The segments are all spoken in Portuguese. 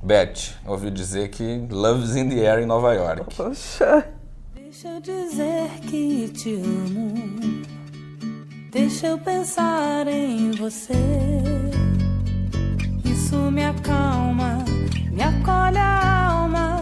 Beth, ouvi dizer que Love's in the Air em Nova York. Poxa. Deixa eu dizer que te amo. Deixa eu pensar em você. Isso me acalma, me acolhe a alma.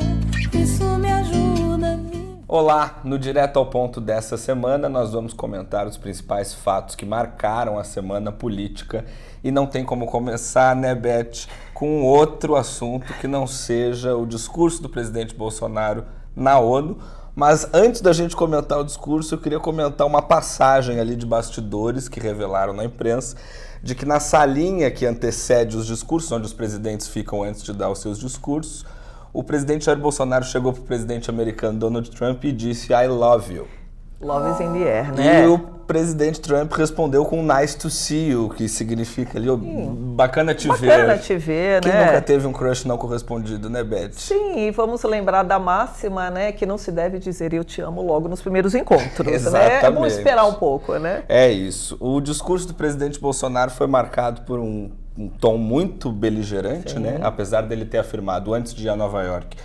Isso me ajuda a viver. Olá, no Direto ao Ponto dessa semana nós vamos comentar os principais fatos que marcaram a semana política e não tem como começar, né, Beth, com outro assunto que não seja o discurso do presidente Bolsonaro na ONU. Mas antes da gente comentar o discurso, eu queria comentar uma passagem ali de bastidores que revelaram na imprensa de que na salinha que antecede os discursos, onde os presidentes ficam antes de dar os seus discursos, o presidente Jair Bolsonaro chegou para o presidente americano Donald Trump e disse I love you. Love is in the air, né? E o presidente Trump respondeu com nice to see you, que significa ali, bacana te ver. Bacana te ver, Quem né? nunca teve um crush não correspondido, né, Beth? Sim, e vamos lembrar da máxima, né, que não se deve dizer eu te amo logo nos primeiros encontros, Exatamente. né? É bom esperar um pouco, né? É isso. O discurso do presidente Bolsonaro foi marcado por um tom muito beligerante, Sim. né? Apesar dele ter afirmado antes de ir a Nova York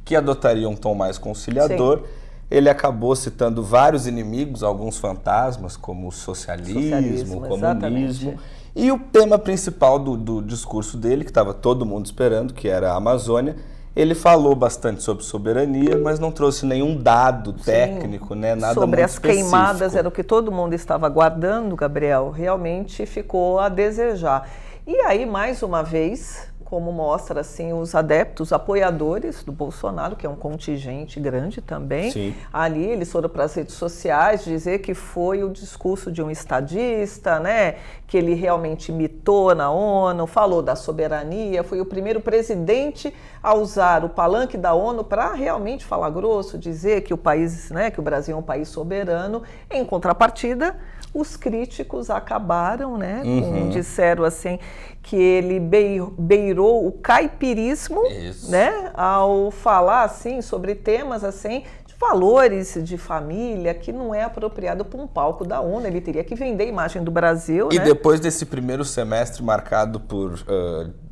que adotaria um tom mais conciliador. Sim. Ele acabou citando vários inimigos, alguns fantasmas, como o socialismo, o comunismo. Exatamente. E o tema principal do discurso dele, que estava todo mundo esperando, que era a Amazônia, ele falou bastante sobre soberania, mas não trouxe nenhum dado técnico, né? Nada sobre muito as queimadas, específico. era o que todo mundo estava aguardando, Gabriel, realmente ficou a desejar. E aí, mais uma vez, como mostra assim, os adeptos, apoiadores do Bolsonaro, que é um contingente grande também. Sim. Ali eles foram para as redes sociais dizer que foi o discurso de um estadista, né? Que ele realmente imitou na ONU, falou da soberania, foi o primeiro presidente a usar o palanque da ONU para realmente falar grosso, dizer que o país, né, que o Brasil é um país soberano. Em contrapartida, os críticos acabaram, né? Disseram assim que ele beirou o caipirismo, Isso. né? Ao falar assim sobre temas assim de valores de família que não é apropriado para um palco da ONU. Ele teria que vender a imagem do Brasil, E né? depois desse primeiro semestre marcado por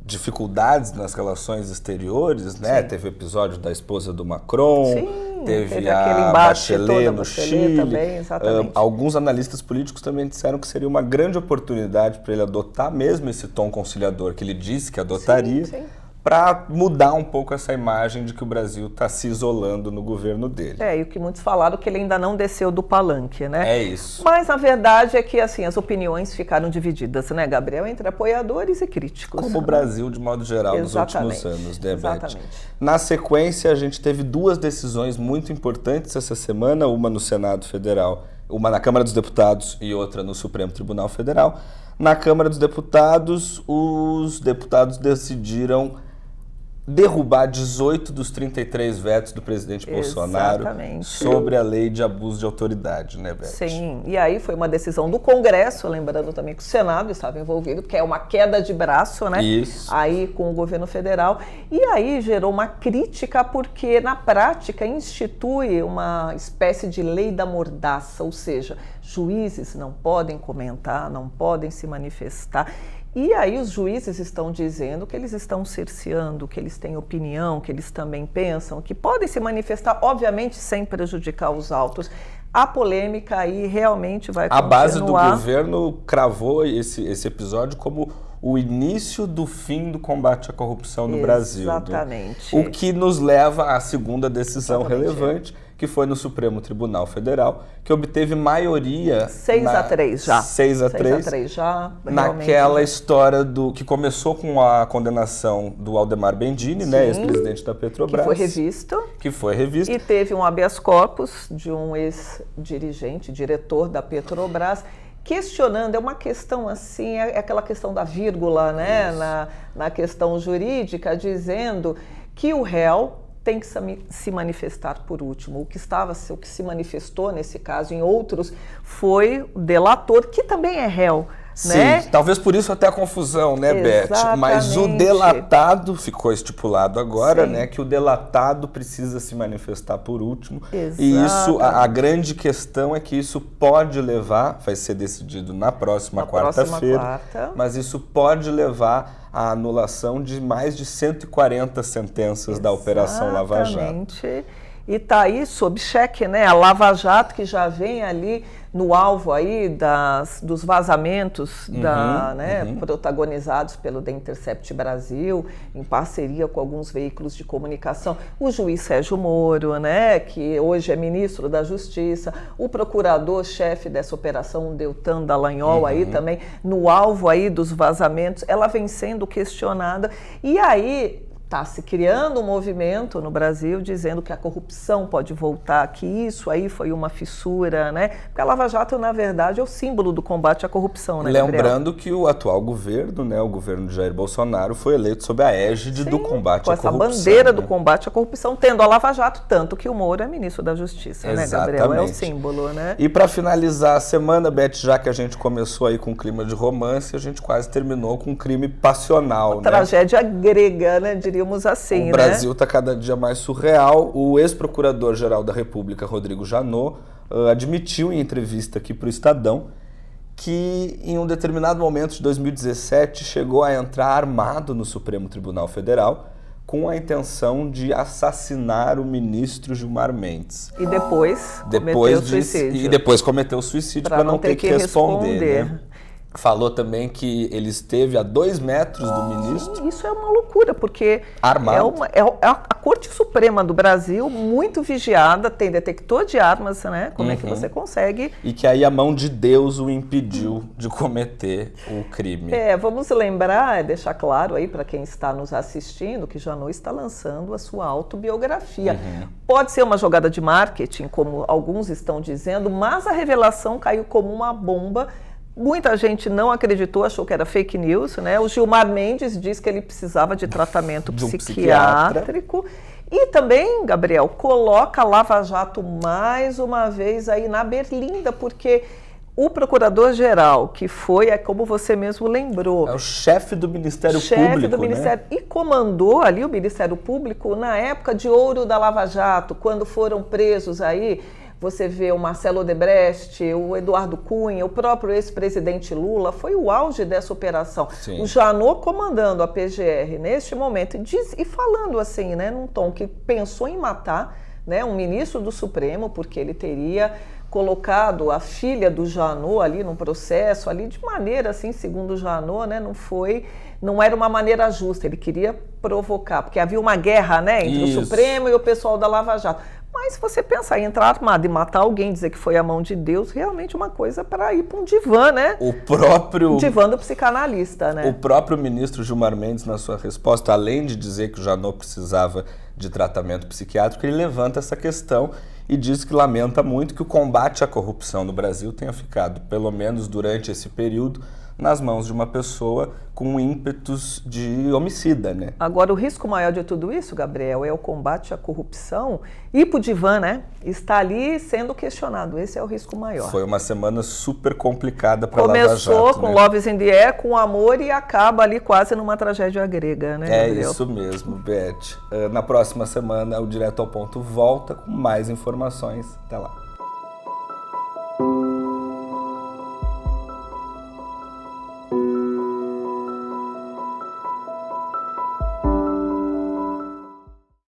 dificuldades nas relações exteriores, né? Sim. Teve o episódio da esposa do Macron, Sim, teve aquele a embate Bachelet todo, a no Bachelet Chile. também, exatamente. Alguns analistas políticos também disseram que seria uma grande oportunidade para ele adotar mesmo esse tom conciliador que ele disse que adotaria, Sim. para mudar um pouco essa imagem de que o Brasil está se isolando no governo dele. E o que muitos falaram que ele ainda não desceu do palanque, né? É isso. Mas a verdade é que assim as opiniões ficaram divididas, né, Gabriel, entre apoiadores e críticos. Como o Brasil, de modo geral, nos últimos Exatamente. anos, né, Beth? Exatamente. Na sequência, a gente teve duas decisões muito importantes essa semana, uma no Senado Federal, uma na Câmara dos Deputados e outra no Supremo Tribunal Federal. Na Câmara dos Deputados, os deputados decidiram derrubar 18 dos 33 vetos do presidente Bolsonaro Exatamente. sobre a lei de abuso de autoridade, né, Beth? Sim, e aí foi uma decisão do Congresso, lembrando também que o Senado estava envolvido, porque é uma queda de braço, né? Isso. Aí com o governo federal. E aí gerou uma crítica porque, na prática, institui uma espécie de lei da mordaça, ou seja, juízes não podem comentar, não podem se manifestar. E aí os juízes estão dizendo que eles estão cerceando, que eles têm opinião, que eles também pensam, que podem se manifestar, obviamente, sem prejudicar os autos. A polêmica aí realmente vai continuar. A base do governo cravou esse episódio como o início do fim do combate à corrupção no Brasil. Exatamente. Né? O que nos leva à segunda decisão Exatamente. relevante, que foi no Supremo Tribunal Federal, que obteve maioria... 6-3 já. 6-3 6-3 já. Naquela realmente. história que começou com a condenação do Aldemar Bendini, né, ex-presidente da Petrobras. Que foi revisto. E teve um habeas corpus de um ex-dirigente, diretor da Petrobras, questionando, é uma questão assim, é aquela questão da vírgula, né, na questão jurídica, dizendo que o réu tem que se manifestar por último. O que se manifestou nesse caso, em outros, foi o delator, que também é réu. né? Sim, talvez por isso até a confusão, né, Beth? Mas o delatado, ficou estipulado agora, né, que o delatado precisa se manifestar por último. E isso, a grande questão é que isso pode levar, vai ser decidido na próxima quarta-feira, mas isso pode levar à anulação de mais de 140 sentenças da Operação Lava Jato. E está aí sob cheque, né? A Lava Jato, que já vem ali no alvo aí dos vazamentos protagonizados pelo The Intercept Brasil, em parceria com alguns veículos de comunicação. O juiz Sérgio Moro, né, que hoje é ministro da Justiça, o procurador-chefe dessa operação, Deltan Dallagnol, aí também no alvo aí dos vazamentos. Ela vem sendo questionada. E aí está se criando um movimento no Brasil dizendo que a corrupção pode voltar, que isso aí foi uma fissura, né? Porque a Lava Jato, na verdade, é o símbolo do combate à corrupção, né, Gabriel? Lembrando que o atual governo, né, o governo de Jair Bolsonaro, foi eleito sob a égide do combate à corrupção. Com essa bandeira do combate à corrupção, tendo a Lava Jato, tanto que o Moro é ministro da Justiça, né, Gabriel? É o símbolo, né? E para finalizar a semana, Beth, já que a gente começou aí com um clima de romance, a gente quase terminou com um crime passional, né? Tragédia grega, né? Diríamos assim, o Brasil está cada dia mais surreal. O ex-procurador-geral da República, Rodrigo Janot, admitiu em entrevista aqui para o Estadão que em um determinado momento de 2017 chegou a entrar armado no Supremo Tribunal Federal com a intenção de assassinar o ministro Gilmar Mendes. E depois cometeu suicídio. E depois cometeu suicídio para não ter que responder. Né? Falou também que ele esteve a 2 metros do ministro. Isso é uma loucura, porque armado. É a Corte Suprema do Brasil, muito vigiada, tem detector de armas, né? Como é que você consegue? E que aí a mão de Deus o impediu de cometer o crime. Vamos lembrar, deixar claro aí para quem está nos assistindo, que Janot está lançando a sua autobiografia. Pode ser uma jogada de marketing, como alguns estão dizendo, mas a revelação caiu como uma bomba. Muita gente não acreditou, achou que era fake news, né? O Gilmar Mendes diz que ele precisava de tratamento psiquiátrico. E também, Gabriel, coloca a Lava Jato mais uma vez aí na berlinda, porque o procurador-geral, que foi, como você mesmo lembrou... É o chefe do Ministério Público, né? E comandou ali o Ministério Público na época de ouro da Lava Jato, quando foram presos aí... Você vê o Marcelo Odebrecht, o Eduardo Cunha, o próprio ex-presidente Lula, foi o auge dessa operação. Sim. O Janot comandando a PGR neste momento e falando assim, né, num tom que pensou em matar, né, um ministro do Supremo, porque ele teria colocado a filha do Janot ali num processo, ali de maneira assim, segundo o Janot, né, não era uma maneira justa, ele queria provocar, porque havia uma guerra, né, entre o Supremo e o pessoal da Lava Jato. Mas se você pensar em entrar armado e matar alguém, dizer que foi a mão de Deus, realmente uma coisa para ir para um divã, né? Um divã do psicanalista, né? O próprio ministro Gilmar Mendes, na sua resposta, além de dizer que o Janot precisava de tratamento psiquiátrico, ele levanta essa questão e diz que lamenta muito que o combate à corrupção no Brasil tenha ficado, pelo menos durante esse período, nas mãos de uma pessoa com ímpetos de homicida, né? Agora, o risco maior de tudo isso, Gabriel, é o combate à corrupção e pro divã, né? Está ali sendo questionado. Esse é o risco maior. Foi uma semana super complicada para a Lava Jato. Começou com Love is in the Air, com amor, e acaba ali quase numa tragédia grega, né, Gabriel? É isso mesmo, Beth. Na próxima semana, o Direto ao Ponto volta com mais informações. Até lá.